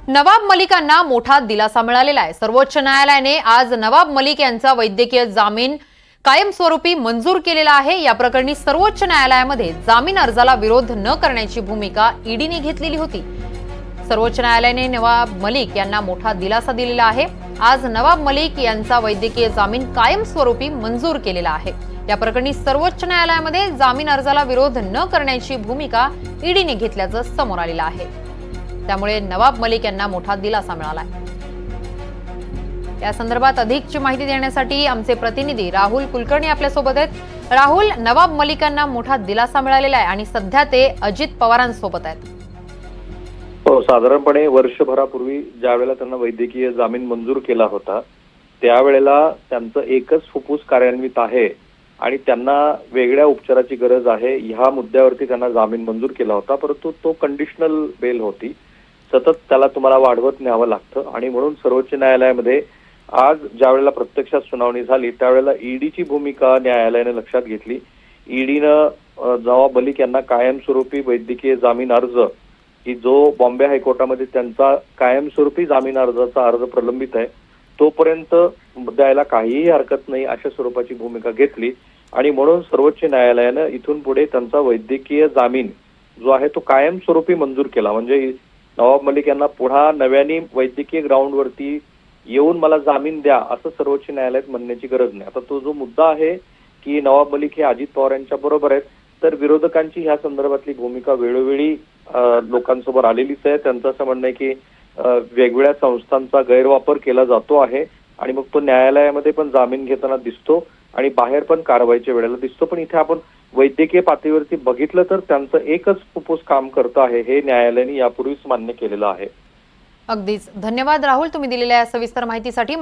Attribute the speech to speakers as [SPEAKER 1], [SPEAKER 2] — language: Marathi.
[SPEAKER 1] नवाब मलिकांना मोठा दिलासा मिळालेला आहे। सर्वोच्च न्यायालयाने आज नवाब मलिक यांचा वैद्यकीय जामीन कायमस्वरूपी मंजूर केलेला आहे। या प्रकरणी सर्वोच्च न्यायालयामध्ये जामीन अर्जाला विरोध न करण्याची भूमिका ईडीने घेतलेली होती। सर्वोच्च न्यायालयाने नवाब मलिक यांना मोठा दिलासा दिलेला आहे। आज नवाब मलिक यांचा वैद्यकीय जामीन कायमस्वरूपी मंजूर केलेला आहे। या प्रकरणी सर्वोच्च न्यायालयामध्ये जामीन अर्जाला विरोध न करण्याची भूमिका ईडीने घेतल्याचं समोर आलेलं आहे। त्यामुळे नवाब मलिक यांना मोठा दिलासा मिळाला आहे। या संदर्भात अधिकची माहिती देण्यासाठी आमचे प्रतिनिधी राहुल कुलकर्णी आपल्या सोबत आहेत। राहुल, नवाब मलिकांना मोठा दिलासा मिळालेला आहे आणि सध्या ते अजित पवारांसोबत आहेत।
[SPEAKER 2] हो, साधारणपणे वर्षभरापूर्वी ज्यावेळेला त्यांना वैद्यकीय जामीन मंजूर केला होता त्यावेळेला त्यांचं एकच फुफ्फुस कार्यान्वित आहे आणि त्यांना वेगळ्या उपचाराची गरज आहे ह्या मुद्द्यावरती त्यांना जामीन मंजूर केला होता, परंतु तो कंडिशनल बेल होती। सतत त्याला तुम्हाला वाढवत न्यावं लागतं आणि म्हणून सर्वोच्च न्यायालयामध्ये आज ज्यावेळेला प्रत्यक्षात सुनावणी झाली त्यावेळेला ईडीची भूमिका न्यायालयाने लक्षात घेतली। ईडीनं नवाब मलिक यांना कायमस्वरूपी वैद्यकीय जामीन अर्ज की जो बॉम्बे हायकोर्टामध्ये त्यांचा कायमस्वरूपी जामीन अर्जाचा अर्ज प्रलंबित आहे तोपर्यंत द्यायला काहीही हरकत नाही अशा स्वरूपाची भूमिका घेतली आणि म्हणून सर्वोच्च न्यायालयानं इथून पुढे त्यांचा वैद्यकीय जामीन जो आहे तो कायमस्वरूपी मंजूर केला। म्हणजे नवाब मलिक यांना पुन्हा नव्याने वैद्यकीय ग्राउंडवरती येऊन मला जामीन द्या असं सर्वोच्च न्यायालयात म्हणण्याची गरज नाही। आता तो जो मुद्दा आहे की नवाब मलिक हे अजित पवार यांच्या बरोबर आहेत, तर विरोधकांची ह्या संदर्भातली भूमिका वेळोवेळी लोकांसमोर आलेलीच आहे। त्यांचं असं म्हणणं आहे की वेगवेगळ्या संस्थांचा गैरवापर केला जातो आहे आणि मग तो न्यायालयामध्ये पण जामीन घेताना दिसतो आणि बाहेर पण कारवाईच्या वेळेला दिसतो। पण इथे आपण वैद्यकीय पातळीवरती बघितलं तर त्यांचं एकच फुफ्फुस काम करतं आहे हे न्यायालयाने यापूर्वीच मान्य केलेलं आहे।
[SPEAKER 1] अगदीच धन्यवाद राहुल, तुम्ही दिलेल्या सविस्तर माहितीसाठी।